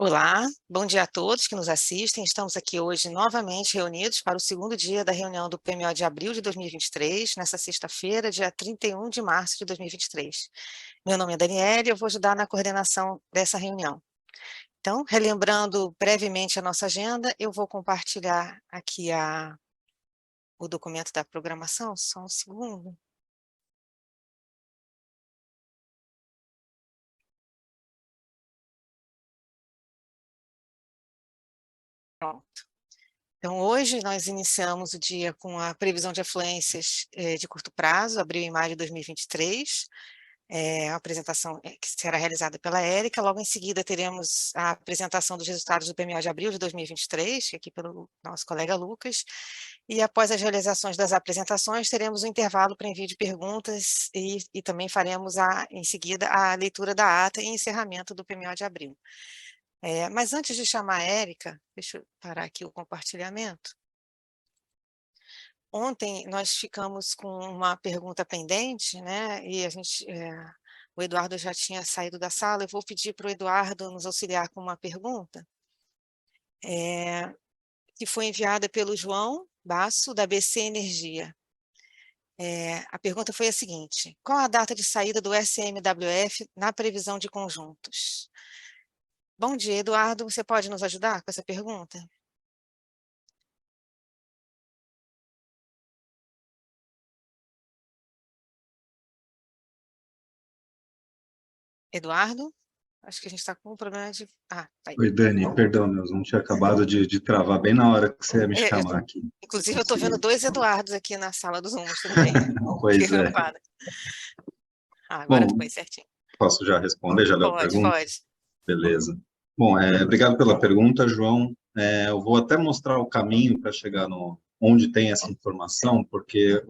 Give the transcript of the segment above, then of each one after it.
Olá, bom dia a todos que nos assistem. Estamos aqui hoje novamente reunidos para o segundo dia da reunião do PMO de abril de 2023, nessa sexta-feira, dia 31 de março de 2023. Meu nome é Daniela e eu vou ajudar na coordenação dessa reunião. Então, relembrando brevemente a nossa agenda, eu vou compartilhar aqui o documento da programação, só um segundo. Pronto. Então, hoje nós iniciamos o dia com a previsão de afluências de curto prazo, abril e maio de 2023, a apresentação que será realizada pela Érica. Logo em seguida teremos a apresentação dos resultados do PMO de abril de 2023, aqui pelo nosso colega Lucas, e após as realizações das apresentações, teremos um intervalo para envio de perguntas e também faremos, em seguida, a leitura da ata e encerramento do PMO de abril. Mas antes de chamar a Érica, deixa eu parar aqui o compartilhamento. Ontem nós ficamos com uma pergunta pendente, né? E o Eduardo já tinha saído da sala. Eu vou pedir para o Eduardo nos auxiliar com uma pergunta, que foi enviada pelo João Basso, da BC Energia. A pergunta foi a seguinte: qual a data de saída do SMWF na previsão de conjuntos? Bom dia, Eduardo. Você pode nos ajudar com essa pergunta? Eduardo? Acho que a gente está com um problema de... tá aí. Oi, Dani, perdão, nós não tinha acabado de travar bem na hora que você ia me chamar aqui. Inclusive, eu estou vendo dois Eduardos aqui na sala do Zoom, mas tudo bem. Pois é. Agora Bom, foi certinho. posso já responder? Já deu a pergunta? Pode. Beleza. Bom, obrigado pela pergunta, João. Eu vou até mostrar o caminho para chegar onde tem essa informação, porque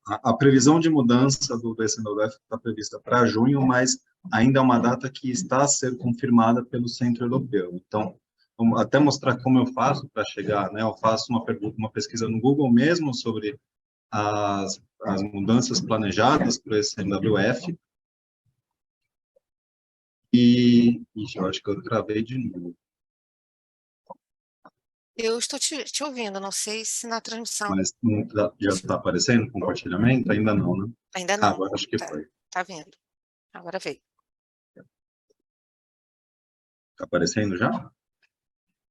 a previsão de mudança do SMWF está prevista para junho, mas ainda é uma data que está a ser confirmada pelo Centro Europeu. Então, vamos até mostrar como eu faço para chegar, né? Eu faço uma pesquisa no Google mesmo sobre as mudanças planejadas para o SMWF, eu acho que eu travei de novo. Eu estou te ouvindo, não sei se na transmissão... Mas já está aparecendo compartilhamento? Ainda não, né? Ainda não. Agora acho que foi. Está vendo. Agora veio. Está aparecendo já?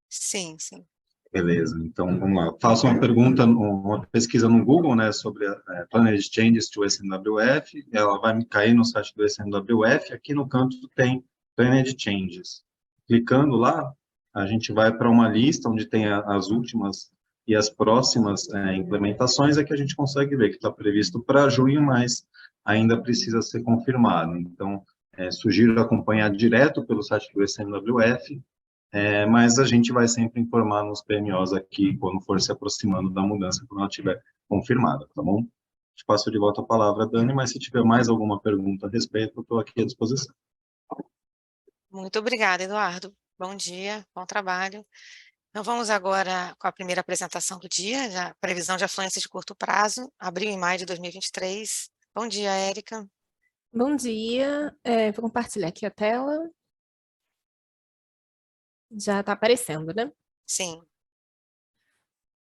Sim, sim. Beleza, então vamos lá. Faço uma pesquisa no Google, né, sobre Planned Changes to SMWF. Ela vai me cair no site do SMWF. Aqui no canto tem Planned Changes. Clicando lá, a gente vai para uma lista onde tem as últimas e as próximas implementações. Aqui a gente consegue ver que está previsto para junho, mas ainda precisa ser confirmado. Então, sugiro acompanhar direto pelo site do SMWF, mas a gente vai sempre informar nos PMOs aqui, quando for se aproximando da mudança, quando ela estiver confirmada, tá bom? Te passo de volta a palavra, Dani, mas se tiver mais alguma pergunta a respeito, eu estou aqui à disposição. Muito obrigada, Eduardo. Bom dia, bom trabalho. Então, vamos agora com a primeira apresentação do dia, a previsão de afluência de curto prazo, abril e maio de 2023. Bom dia, Érica. Bom dia, vou compartilhar aqui a tela. Já está aparecendo, né? Sim.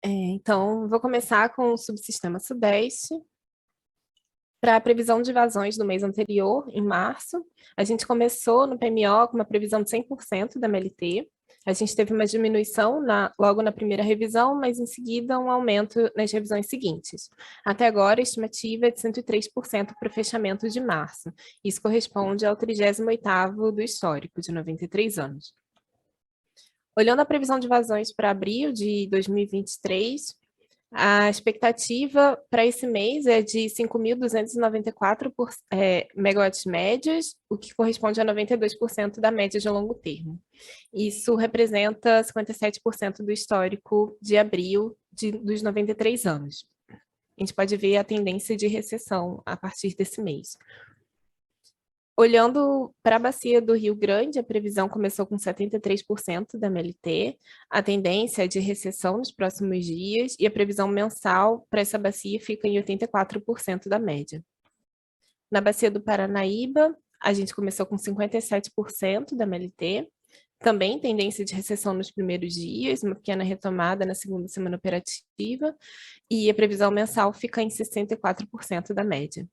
Então, vou começar com o subsistema Sudeste. Para a previsão de vazões do mês anterior, em março, a gente começou no PMO com uma previsão de 100% da MLT. A gente teve uma diminuição logo na primeira revisão, mas em seguida um aumento nas revisões seguintes. Até agora, a estimativa é de 103% para o fechamento de março. Isso corresponde ao 38º do histórico, de 93 anos. Olhando a previsão de vazões para abril de 2023, a expectativa para esse mês é de 5.294 megawatts médios, o que corresponde a 92% da média de longo termo. Isso representa 57% do histórico de abril dos 93 anos. A gente pode ver a tendência de recessão a partir desse mês. Olhando para a bacia do Rio Grande, a previsão começou com 73% da MLT, a tendência é de recessão nos próximos dias e a previsão mensal para essa bacia fica em 84% da média. Na bacia do Paranaíba, a gente começou com 57% da MLT, também tendência de recessão nos primeiros dias, uma pequena retomada na segunda semana operativa, e a previsão mensal fica em 64% da média.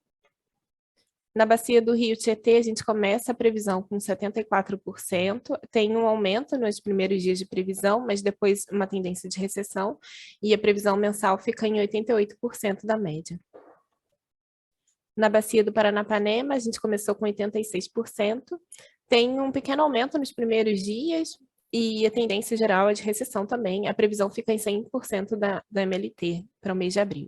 Na bacia do Rio Tietê, a gente começa a previsão com 74%, tem um aumento nos primeiros dias de previsão, mas depois uma tendência de recessão, e a previsão mensal fica em 88% da média. Na bacia do Paranapanema, a gente começou com 86%, tem um pequeno aumento nos primeiros dias, e a tendência geral é de recessão também, a previsão fica em 100% da MLT para o mês de abril.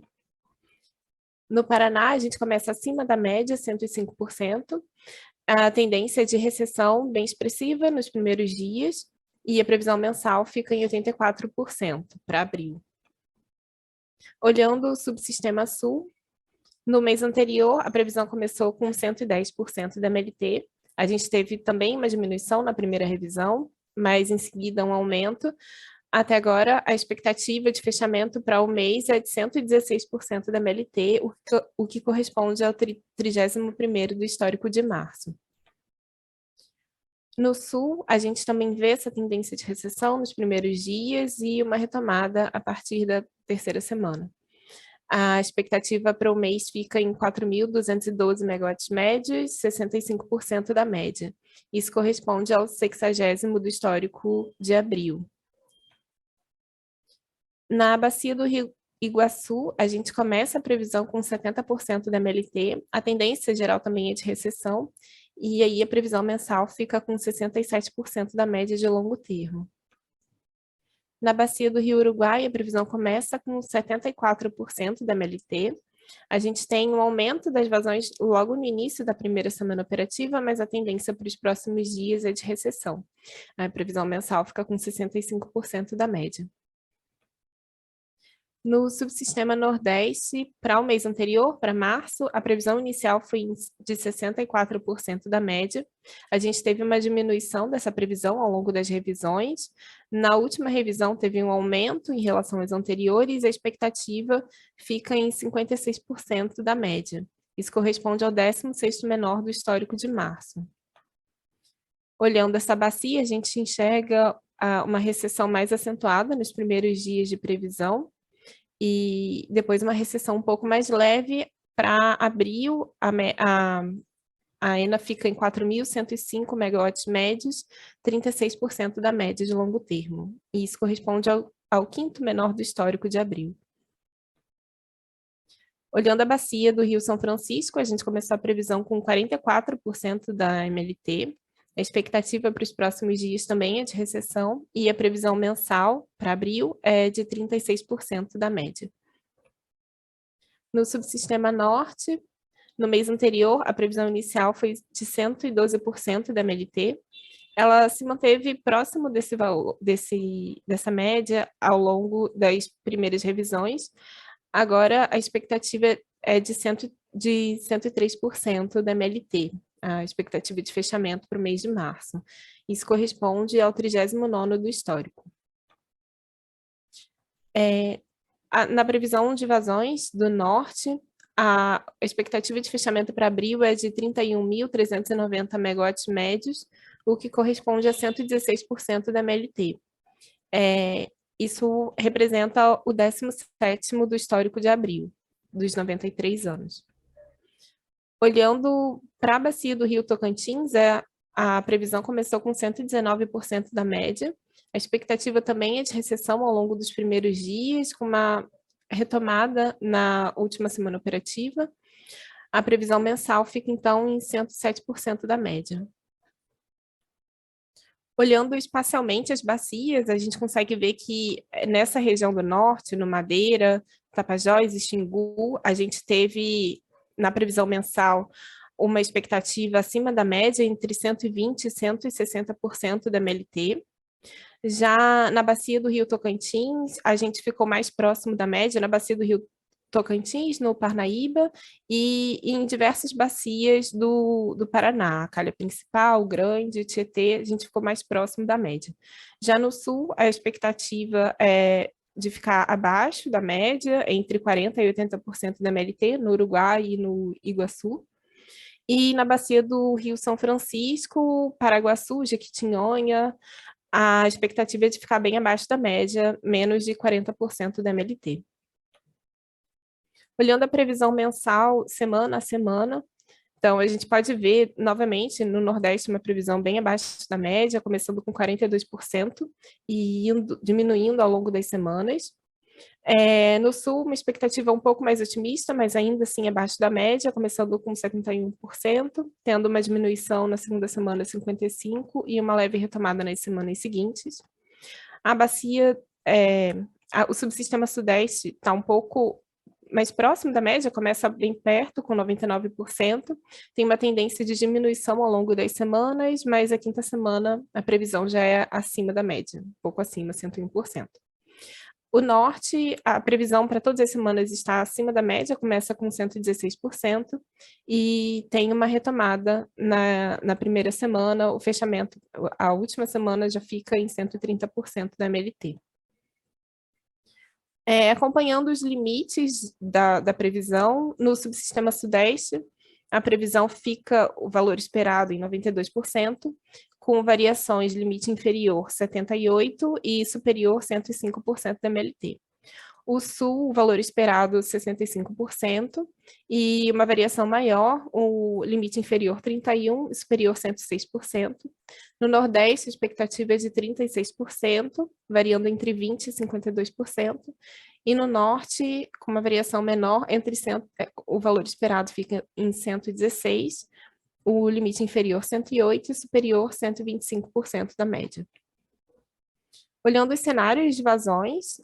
No Paraná, a gente começa acima da média, 105%. A tendência é de recessão bem expressiva nos primeiros dias e a previsão mensal fica em 84% para abril. Olhando o subsistema sul, no mês anterior, a previsão começou com 110% da MLT. A gente teve também uma diminuição na primeira revisão, mas em seguida um aumento. Até agora, a expectativa de fechamento para o mês é de 116% da MLT, o que corresponde ao 31º do histórico de março. No sul, a gente também vê essa tendência de recessão nos primeiros dias e uma retomada a partir da terceira semana. A expectativa para o mês fica em 4.212 megawatts médios, 65% da média. Isso corresponde ao 60º do histórico de abril. Na bacia do Rio Iguaçu, a gente começa a previsão com 70% da MLT, a tendência geral também é de recessão, e aí a previsão mensal fica com 67% da média de longo termo. Na bacia do Rio Uruguai, a previsão começa com 74% da MLT, a gente tem um aumento das vazões logo no início da primeira semana operativa, mas a tendência para os próximos dias é de recessão. A previsão mensal fica com 65% da média. No subsistema Nordeste, para o mês anterior, para março, a previsão inicial foi de 64% da média. A gente teve uma diminuição dessa previsão ao longo das revisões. Na última revisão, teve um aumento em relação às anteriores, e a expectativa fica em 56% da média. Isso corresponde ao 16º menor do histórico de março. Olhando essa bacia, a gente enxerga uma recessão mais acentuada nos primeiros dias de previsão, e depois uma recessão um pouco mais leve. Para abril, a ENA fica em 4.105 megawatts médios, 36% da média de longo termo. E isso corresponde ao 5º menor do histórico de abril. Olhando a bacia do Rio São Francisco, a gente começou a previsão com 44% da MLT. A expectativa para os próximos dias também é de recessão e a previsão mensal para abril é de 36% da média. No subsistema norte, no mês anterior, a previsão inicial foi de 112% da MLT. Ela se manteve próximo desse valor, dessa média ao longo das primeiras revisões. Agora, a expectativa é de 103% da MLT. A expectativa de fechamento para o mês de março. Isso corresponde ao 39º do histórico. Na previsão de vazões do norte, a expectativa de fechamento para abril é de 31.390 megawatts médios, o que corresponde a 116% da MLT. Isso representa o 17º do histórico de abril, dos 93 anos. Olhando para a bacia do Rio Tocantins, a previsão começou com 119% da média. A expectativa também é de recessão ao longo dos primeiros dias, com uma retomada na última semana operativa. A previsão mensal fica, então, em 107% da média. Olhando espacialmente as bacias, a gente consegue ver que nessa região do norte, no Madeira, Tapajós e Xingu, a gente teve, na previsão mensal, uma expectativa acima da média, entre 120% e 160% da MLT. Já na bacia do Rio Tocantins, a gente ficou mais próximo da média, na bacia do Rio Tocantins, no Parnaíba, e em diversas bacias do Paraná, Calha Principal, Grande, Tietê, a gente ficou mais próximo da média. Já no sul, a expectativa é de ficar abaixo da média, entre 40% e 80% da MLT, no Uruguai e no Iguaçu. E na bacia do Rio São Francisco, Paraguaçu, Jequitinhonha, a expectativa é de ficar bem abaixo da média, menos de 40% da MLT. Olhando a previsão mensal, semana a semana, então a gente pode ver, novamente, no Nordeste, uma previsão bem abaixo da média, começando com 42% e diminuindo ao longo das semanas. No Sul, uma expectativa um pouco mais otimista, mas ainda assim abaixo da média, começando com 71%, tendo uma diminuição na segunda semana, 55%, e uma leve retomada nas semanas seguintes. A bacia, o subsistema Sudeste está um pouco mais próximo da média, começa bem perto, com 99%, tem uma tendência de diminuição ao longo das semanas, mas a quinta semana a previsão já é acima da média, um pouco acima, 101%. O Norte, a previsão para todas as semanas está acima da média, começa com 116%, e tem uma retomada na primeira semana, o fechamento, a última semana já fica em 130% da MLT. Acompanhando os limites da previsão, no subsistema Sudeste, a previsão fica o valor esperado em 92%, com variações limite inferior 78% e superior 105% da MLT. O Sul, o valor esperado 65%, e uma variação maior, o limite inferior 31% e superior 106%. No Nordeste, a expectativa é de 36%, variando entre 20% e 52%. E no Norte, com uma variação menor, o valor esperado fica em 116%, o limite inferior 108% e superior 125% da média. Olhando os cenários de vazões,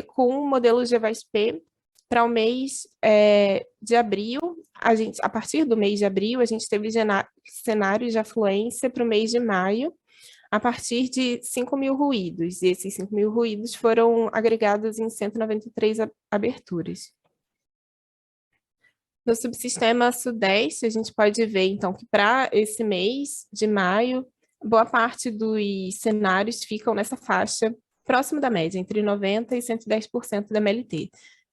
com o modelo GVASP, para o mês de abril, a partir do mês de abril, a gente teve cenários de afluência para o mês de maio, a partir de 5.000 ruídos, e esses 5.000 ruídos foram agregados em 193 aberturas. No subsistema Sudeste, a gente pode ver, então, que para esse mês de maio, boa parte dos cenários ficam nessa faixa próximo da média, entre 90% e 110% da MLT.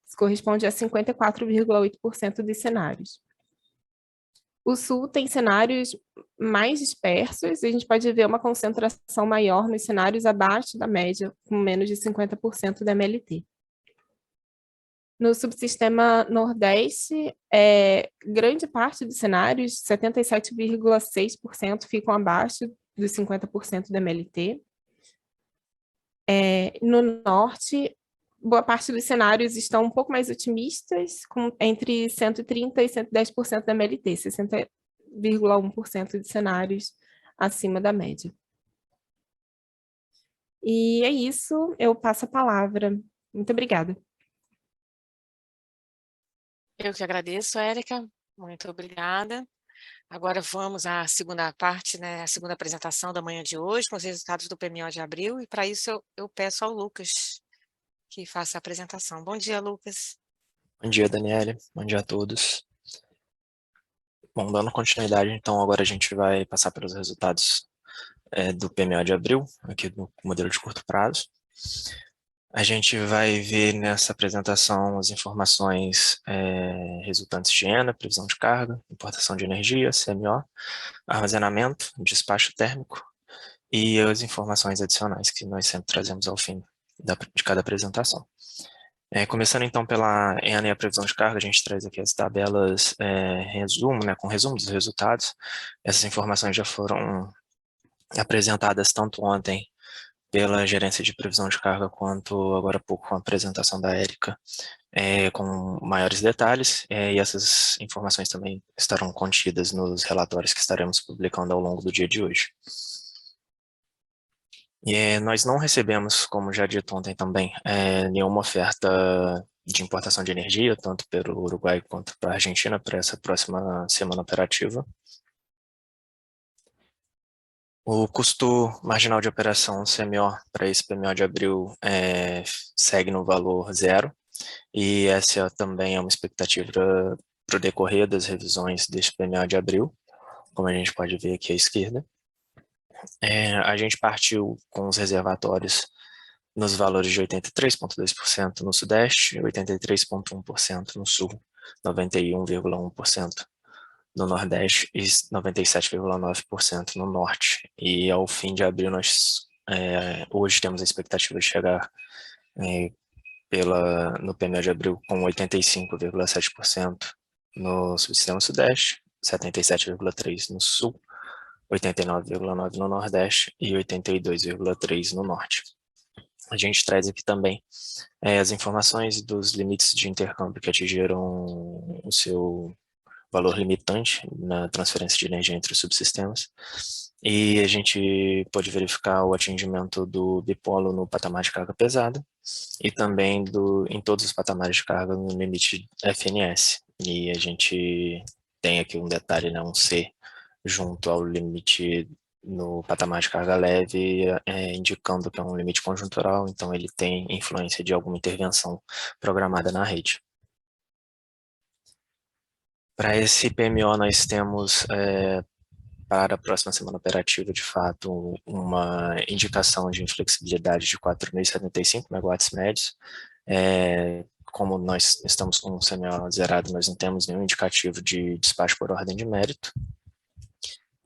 Isso corresponde a 54,8% dos cenários. O Sul tem cenários mais dispersos, e a gente pode ver uma concentração maior nos cenários abaixo da média, com menos de 50% da MLT. No subsistema Nordeste, grande parte dos cenários, 77,6%, ficam abaixo dos 50% da MLT. No Norte, boa parte dos cenários estão um pouco mais otimistas, entre 130% e 110% da MLT, 60,1% de cenários acima da média. E é isso, eu passo a palavra. Muito obrigada. Eu que agradeço, Érica, muito obrigada. Agora vamos à segunda parte, né, a segunda apresentação da manhã de hoje, com os resultados do PMO de abril, e para isso eu peço ao Lucas que faça a apresentação. Bom dia, Lucas. Bom dia, Daniele. Bom dia a todos. Bom, dando continuidade, então, agora a gente vai passar pelos resultados do PMO de abril, aqui do modelo de curto prazo. A gente vai ver nessa apresentação as informações resultantes de ENA, previsão de carga, importação de energia, CMO, armazenamento, despacho térmico e as informações adicionais que nós sempre trazemos ao fim de cada apresentação. Começando então pela ENA e a previsão de carga, a gente traz aqui as tabelas com resumo dos resultados. Essas informações já foram apresentadas tanto ontem pela gerência de previsão de carga, quanto agora há pouco com a apresentação da Érica, com maiores detalhes, e essas informações também estarão contidas nos relatórios que estaremos publicando ao longo do dia de hoje. Nós não recebemos, como já dito ontem também, nenhuma oferta de importação de energia, tanto pelo Uruguai quanto para a Argentina, para essa próxima semana operativa. O custo marginal de operação CMO para esse PMO de abril segue no valor 0, e essa também é uma expectativa para o decorrer das revisões deste PMO de abril, como a gente pode ver aqui à esquerda. A gente partiu com os reservatórios nos valores de 83,2% no Sudeste, 83,1% no Sul, 91,1% no Nordeste e 97,9% no Norte. E ao fim de abril, nós hoje temos a expectativa de chegar no PMO de abril com 85,7% no subsistema Sudeste, 77,3% no Sul, 89,9% no Nordeste e 82,3% no Norte. A gente traz aqui também as informações dos limites de intercâmbio que atingiram o seu valor limitante na transferência de energia entre os subsistemas. E a gente pode verificar o atingimento do bipolo no patamar de carga pesada e também em todos os patamares de carga no limite FNS. E a gente tem aqui um detalhe, né, um C junto ao limite no patamar de carga leve, indicando que é um limite conjuntural, então ele tem influência de alguma intervenção programada na rede. Para esse PMO, nós temos, para a próxima semana operativa, de fato, uma indicação de inflexibilidade de 4.075 megawatts médios. Como nós estamos com o CMO zerado, nós não temos nenhum indicativo de despacho por ordem de mérito.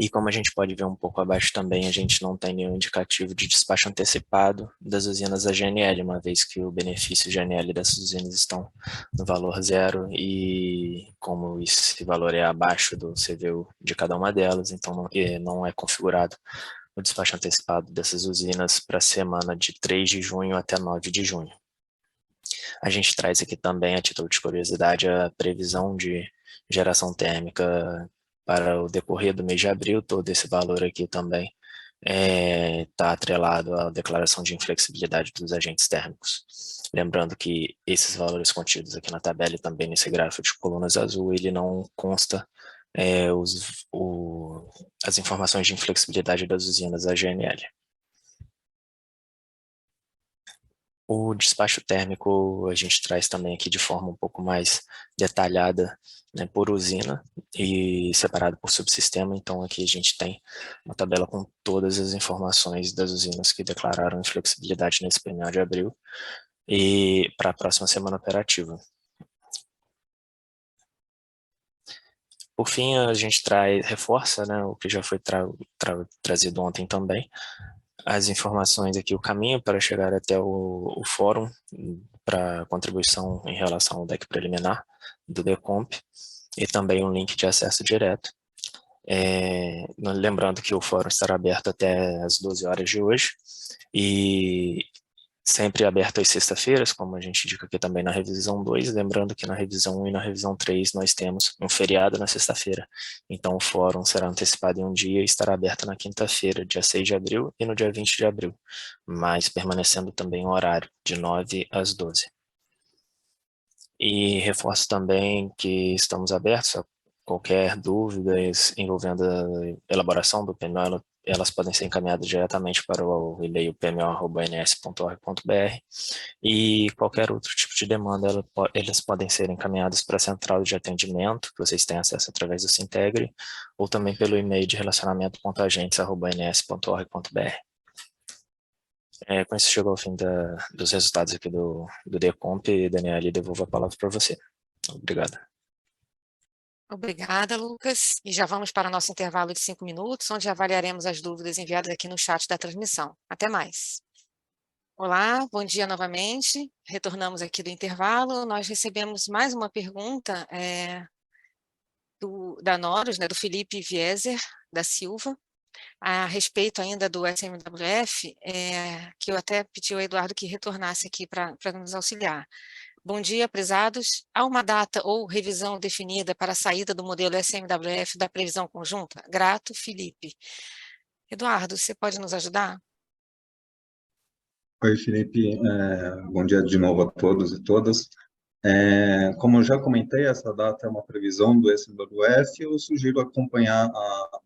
E como a gente pode ver um pouco abaixo também, a gente não tem nenhum indicativo de despacho antecipado das usinas da GNL, uma vez que o benefício GNL dessas usinas estão no valor zero e como esse valor é abaixo do CVU de cada uma delas, então não é configurado o despacho antecipado dessas usinas para a semana de 3 de junho até 9 de junho. A gente traz aqui também, a título de curiosidade, a previsão de geração térmica para o decorrer do mês de abril. Todo esse valor aqui também está atrelado à declaração de inflexibilidade dos agentes térmicos. Lembrando que esses valores contidos aqui na tabela e também nesse gráfico de colunas azul, ele não consta as informações de inflexibilidade das usinas da GNL. O despacho térmico a gente traz também aqui de forma um pouco mais detalhada, né, por usina e separado por subsistema. Então aqui a gente tem uma tabela com todas as informações das usinas que declararam inflexibilidade nesse PMO de abril e para a próxima semana operativa. Por fim, a gente reforça, né, o que já foi trazido ontem também, as informações aqui, o caminho para chegar até o fórum para contribuição em relação ao DEC preliminar do DECOMP e também um link de acesso direto. Lembrando que o fórum estará aberto até as 12 horas de hoje e sempre aberto às sextas-feiras, como a gente indica aqui também na revisão 2, lembrando que na revisão 1 e na revisão 3 nós temos um feriado na sexta-feira, então o fórum será antecipado em um dia e estará aberto na quinta-feira, dia 6 de abril e no dia 20 de abril, mas permanecendo também o horário de 9 às 12. E reforço também que estamos abertos a qualquer dúvida envolvendo a elaboração do PMO, elas podem ser encaminhadas diretamente para o e-mail pmo@ns.org.br e qualquer outro tipo de demanda, eles podem ser encaminhados para a central de atendimento, que vocês têm acesso através do Sintegre, ou também pelo e-mail de relacionamento.agentes@ns.org.br. Com isso, chegou ao fim dos resultados aqui do DECOMP, e Daniela, devolvo a palavra para você. Obrigado. Obrigada, Lucas. E já vamos para o nosso intervalo de 5 minutos, onde avaliaremos as dúvidas enviadas aqui no chat da transmissão. Até mais. Olá, bom dia novamente. Retornamos aqui do intervalo. Nós recebemos mais uma pergunta da Noros, né, do Felipe Vieser da Silva, a respeito ainda do SMWF, que eu até pedi ao Eduardo que retornasse aqui para nos auxiliar. Bom dia, prezados. Há uma data ou revisão definida para a saída do modelo SMWF da previsão conjunta? Grato, Felipe. Eduardo, você pode nos ajudar? Oi, Felipe. Bom dia de novo a todos e todas. Como eu já comentei, essa data é uma previsão do SMWF. Eu sugiro acompanhar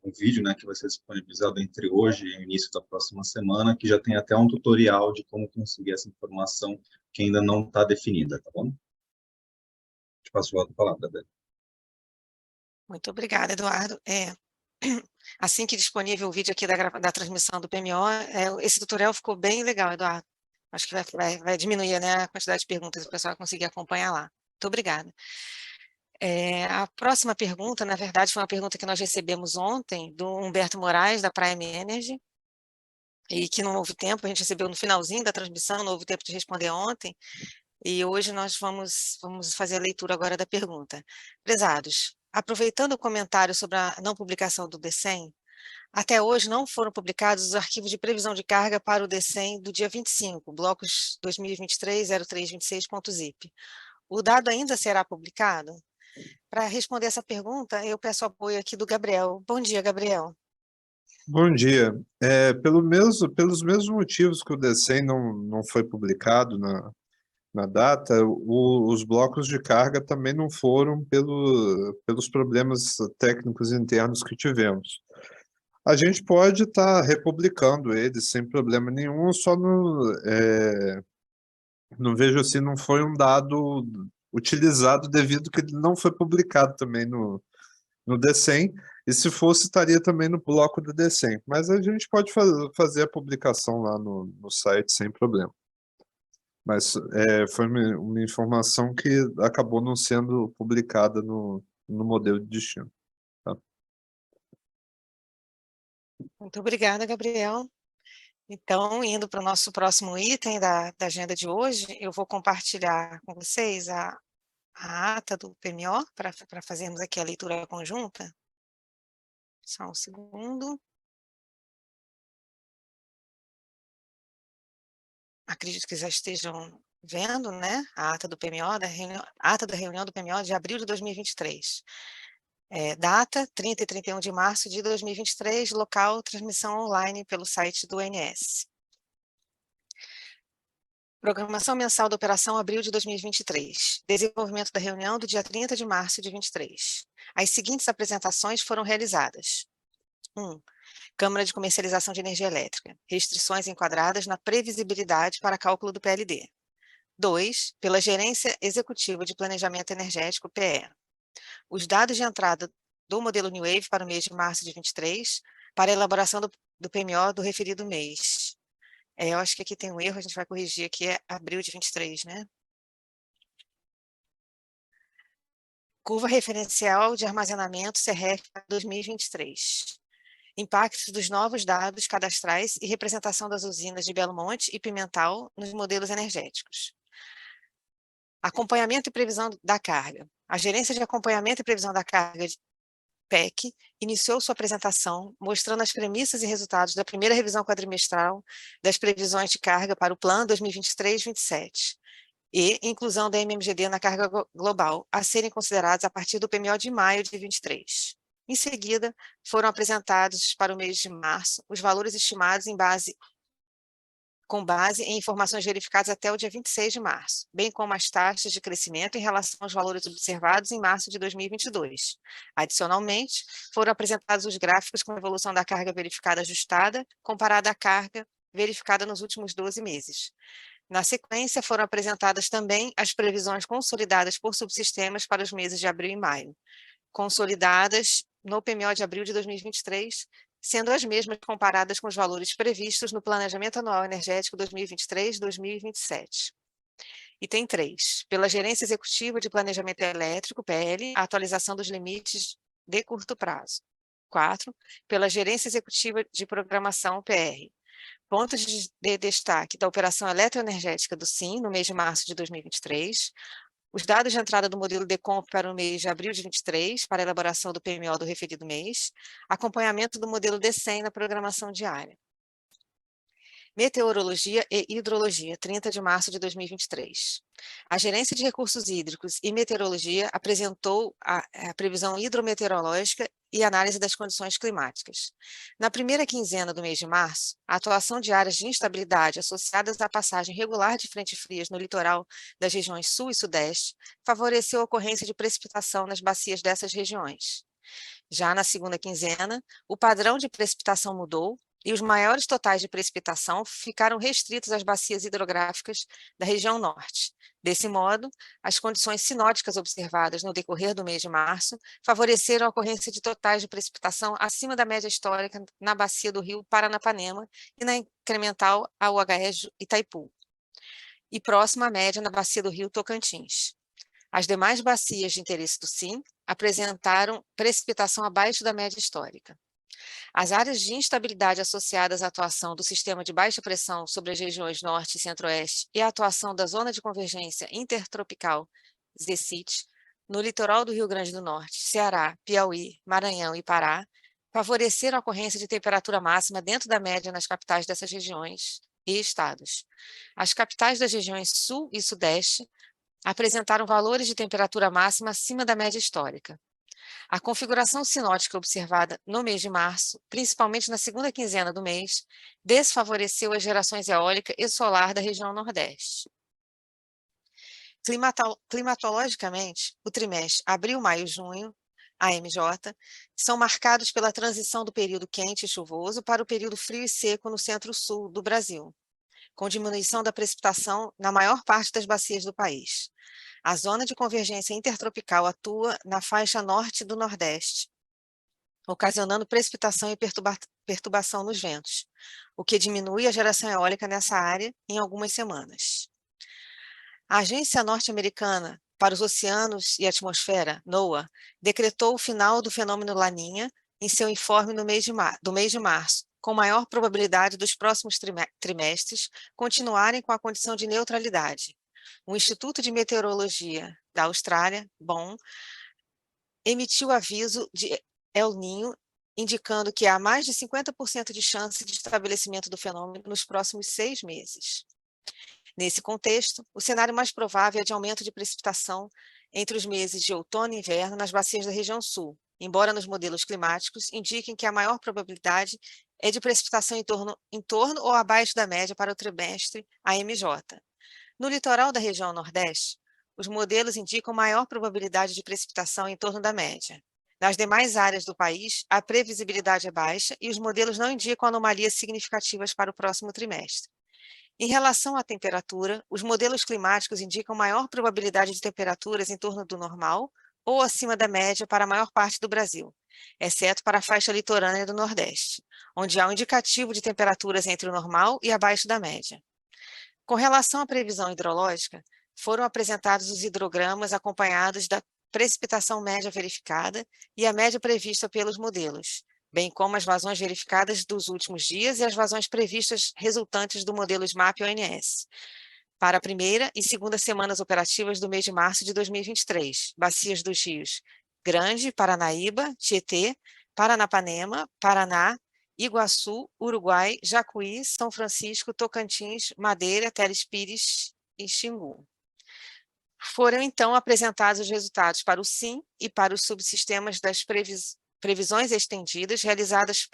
um vídeo, né, que vai ser disponibilizado entre hoje e o início da próxima semana, que já tem até um tutorial de como conseguir essa informação que ainda não está definida, tá bom? Te passo a palavra, Débora. Muito obrigada, Eduardo. Assim que disponível o vídeo aqui da transmissão do PMO, esse tutorial ficou bem legal, Eduardo. Acho que vai diminuir, né, a quantidade de perguntas, o pessoal vai conseguir acompanhar lá. Muito obrigada. A próxima pergunta, na verdade, foi uma pergunta que nós recebemos ontem, do Humberto Moraes, da Prime Energy, e que não houve tempo, a gente recebeu no finalzinho da transmissão, não houve tempo de responder ontem, e hoje nós vamos fazer a leitura agora da pergunta. Prezados, aproveitando o comentário sobre a não publicação do DECEM, até hoje não foram publicados os arquivos de previsão de carga para o DECEM do dia 25, blocos 2023-0326.zip. O dado ainda será publicado? Para responder essa pergunta, eu peço apoio aqui do Gabriel. Bom dia, Gabriel. Bom dia. Pelos mesmos motivos que o DECEM não foi publicado na data, os blocos de carga também não foram pelos problemas técnicos internos que tivemos. A gente pode estar republicando eles sem problema nenhum, só não vejo assim, não foi um dado utilizado devido que ele não foi publicado também no DECEM, e se fosse, estaria também no bloco do DECEM. Mas a gente pode fazer a publicação lá no site sem problema. Mas foi uma informação que acabou não sendo publicada no modelo de destino. Tá? Muito obrigada, Gabriel. Então, indo para o nosso próximo item da agenda de hoje, eu vou compartilhar com vocês a ata do PMO, para fazermos aqui a leitura conjunta. Só um segundo. Acredito que já estejam vendo, né, a ata do PMO, ata da reunião do PMO de abril de 2023. Data, 30 e 31 de março de 2023, local, transmissão online pelo site do ONS. Programação mensal da operação abril de 2023. Desenvolvimento da reunião do dia 30 de março de 2023. As seguintes apresentações foram realizadas. 1. Câmara de Comercialização de Energia Elétrica. Restrições enquadradas na previsibilidade para cálculo do PLD. 2. Pela Gerência Executiva de Planejamento Energético, PE. Os dados de entrada do modelo New Wave para o mês de março de 23, para a elaboração do PMO do referido mês. Eu acho que aqui tem um erro, a gente vai corrigir aqui, é abril de 23, né? Curva referencial de armazenamento CRF 2023. Impactos dos novos dados cadastrais e representação das usinas de Belo Monte e Pimental nos modelos energéticos. Acompanhamento e previsão da carga. A Gerência de Acompanhamento e Previsão da Carga, PEC, iniciou sua apresentação mostrando as premissas e resultados da primeira revisão quadrimestral das previsões de carga para o Plano 2023-27 e inclusão da MMGD na carga global, a serem considerados a partir do PMO de maio de 23. Em seguida, foram apresentados para o mês de março os valores estimados com base em informações verificadas até o dia 26 de março, bem como as taxas de crescimento em relação aos valores observados em março de 2022. Adicionalmente, foram apresentados os gráficos com a evolução da carga verificada ajustada comparada à carga verificada nos últimos 12 meses. Na sequência, foram apresentadas também as previsões consolidadas por subsistemas para os meses de abril e maio, consolidadas no PMO de abril de 2023, sendo as mesmas comparadas com os valores previstos no Planejamento Anual Energético 2023-2027. Item 3. Pela Gerência Executiva de Planejamento Elétrico, PL, a atualização dos limites de curto prazo. 4. Pela Gerência Executiva de Programação, PR. Pontos de destaque da operação eletroenergética do SIM no mês de março de 2023, os dados de entrada do modelo DECOMP para o mês de abril de 23, para a elaboração do PMO do referido mês, acompanhamento do modelo DECEM na programação diária. Meteorologia e Hidrologia, 30 de março de 2023. A Gerência de Recursos Hídricos e Meteorologia apresentou a previsão hidrometeorológica e análise das condições climáticas. Na primeira quinzena do mês de março, a atuação de áreas de instabilidade associadas à passagem regular de frentes frias no litoral das regiões sul e sudeste favoreceu a ocorrência de precipitação nas bacias dessas regiões. Já na segunda quinzena, o padrão de precipitação mudou e os maiores totais de precipitação ficaram restritos às bacias hidrográficas da região norte. Desse modo, as condições sinóticas observadas no decorrer do mês de março favoreceram a ocorrência de totais de precipitação acima da média histórica na bacia do rio Paranapanema e na incremental AUHE Itaipu, e próxima à média na bacia do rio Tocantins. As demais bacias de interesse do SIM apresentaram precipitação abaixo da média histórica. As áreas de instabilidade associadas à atuação do sistema de baixa pressão sobre as regiões norte e centro-oeste e à atuação da zona de convergência intertropical ZCIT no litoral do Rio Grande do Norte, Ceará, Piauí, Maranhão e Pará, favoreceram a ocorrência de temperatura máxima dentro da média nas capitais dessas regiões e estados. As capitais das regiões sul e sudeste apresentaram valores de temperatura máxima acima da média histórica. A configuração sinótica observada no mês de março, principalmente na segunda quinzena do mês, desfavoreceu as gerações eólica e solar da região Nordeste. Climatologicamente, o trimestre abril, maio e junho, AMJ, são marcados pela transição do período quente e chuvoso para o período frio e seco no centro-sul do Brasil, com diminuição da precipitação na maior parte das bacias do país. A zona de convergência intertropical atua na faixa norte do Nordeste, ocasionando precipitação e perturbação nos ventos, o que diminui a geração eólica nessa área em algumas semanas. A Agência Norte-Americana para os Oceanos e Atmosfera, NOAA, decretou o final do fenômeno Laninha em seu informe do mês de março, com maior probabilidade dos próximos trimestres continuarem com a condição de neutralidade. O Instituto de Meteorologia da Austrália, BOM, emitiu aviso de El Niño, indicando que há mais de 50% de chance de estabelecimento do fenômeno nos próximos 6 meses. Nesse contexto, o cenário mais provável é de aumento de precipitação entre os meses de outono e inverno nas bacias da região sul, embora nos modelos climáticos indiquem que a maior probabilidade é de precipitação em torno ou abaixo da média para o trimestre AMJ. No litoral da região Nordeste, os modelos indicam maior probabilidade de precipitação em torno da média. Nas demais áreas do país, a previsibilidade é baixa e os modelos não indicam anomalias significativas para o próximo trimestre. Em relação à temperatura, os modelos climáticos indicam maior probabilidade de temperaturas em torno do normal ou acima da média para a maior parte do Brasil, exceto para a faixa litorânea do Nordeste, onde há um indicativo de temperaturas entre o normal e abaixo da média. Com relação à previsão hidrológica, foram apresentados os hidrogramas acompanhados da precipitação média verificada e a média prevista pelos modelos, bem como as vazões verificadas dos últimos dias e as vazões previstas resultantes do modelo SMAP-ONS, para a primeira e segunda semanas operativas do mês de março de 2023, bacias dos rios Grande, Paranaíba, Tietê, Paranapanema, Paraná, Iguaçu, Uruguai, Jacuí, São Francisco, Tocantins, Madeira, Teles Pires e Xingu. Foram, então, apresentados os resultados para o SIM e para os subsistemas das previsões estendidas realizadas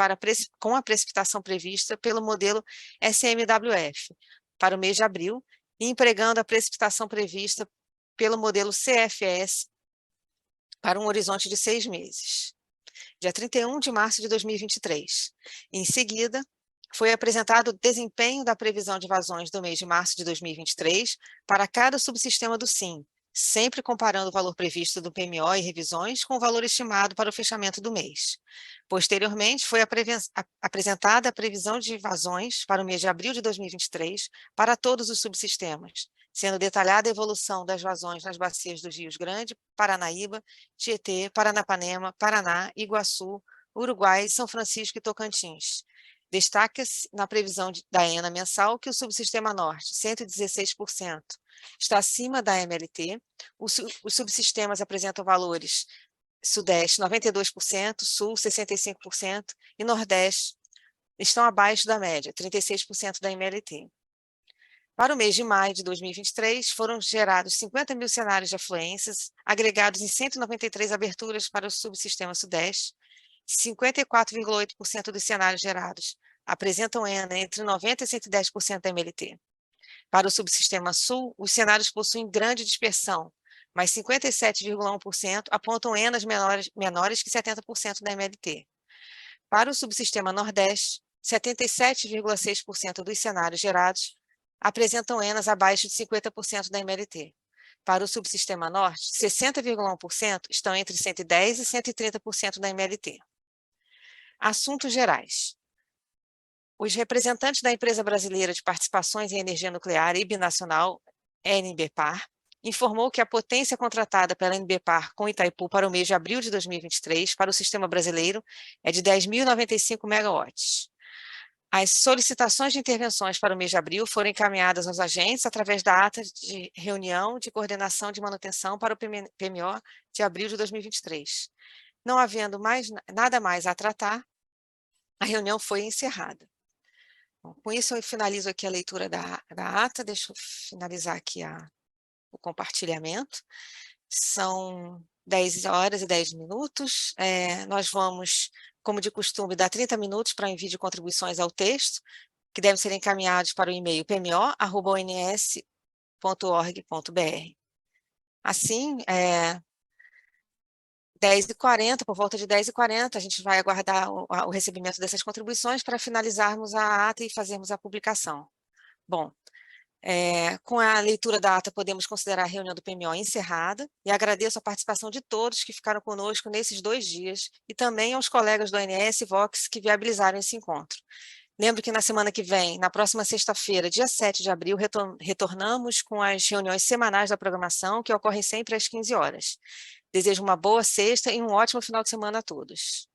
com a precipitação prevista pelo modelo SMWF para o mês de abril e empregando a precipitação prevista pelo modelo CFS para um horizonte de 6 meses. Dia 31 de março de 2023. Em seguida, foi apresentado o desempenho da previsão de vazões do mês de março de 2023 para cada subsistema do SIM, sempre comparando o valor previsto do PMO e revisões com o valor estimado para o fechamento do mês. Posteriormente, foi apresentada a previsão de vazões para o mês de abril de 2023 para todos os subsistemas, sendo detalhada a evolução das vazões nas bacias dos rios Grande, Paranaíba, Tietê, Paranapanema, Paraná, Iguaçu, Uruguai, São Francisco e Tocantins. Destaca-se na previsão da ENA mensal que o subsistema norte, 116%, está acima da MLT, os subsistemas apresentam valores sudeste, 92%, sul, 65% e nordeste estão abaixo da média, 36% da MLT. Para o mês de maio de 2023, foram gerados 50 mil cenários de afluências, agregados em 193 aberturas para o subsistema sudeste. 54,8% dos cenários gerados apresentam ENA entre 90% e 110% da MLT. Para o subsistema sul, os cenários possuem grande dispersão, mas 57,1% apontam ENAs menores que 70% da MLT. Para o subsistema nordeste, 77,6% dos cenários gerados apresentam ENAs abaixo de 50% da MLT. Para o subsistema norte, 60,1% estão entre 110% e 130% da MLT. Assuntos gerais. Os representantes da Empresa Brasileira de Participações em Energia Nuclear e Binacional, ENBPar, informou que a potência contratada pela NBPAR com Itaipu para o mês de abril de 2023 para o sistema brasileiro é de 10.095 megawatts. As solicitações de intervenções para o mês de abril foram encaminhadas aos agentes através da ata de reunião de coordenação de manutenção para o PMO de abril de 2023. Não havendo nada mais a tratar, a reunião foi encerrada. Bom, com isso, eu finalizo aqui a leitura da ata, deixa eu finalizar aqui o compartilhamento. São 10 horas e 10 minutos. Nós vamos, como de costume, dar 30 minutos para envio de contribuições ao texto, que devem ser encaminhados para o e-mail pmo@ons.org.br. Assim, 10h40, por volta de 10h40, a gente vai aguardar o recebimento dessas contribuições para finalizarmos a ata e fazermos a publicação. Bom, com a leitura da ata, podemos considerar a reunião do PMO encerrada e agradeço a participação de todos que ficaram conosco nesses 2 dias e também aos colegas do ONS e Vox que viabilizaram esse encontro. Lembro que na semana que vem, na próxima sexta-feira, dia 7 de abril, retornamos com as reuniões semanais da programação, que ocorrem sempre às 15 horas. Desejo uma boa sexta e um ótimo final de semana a todos.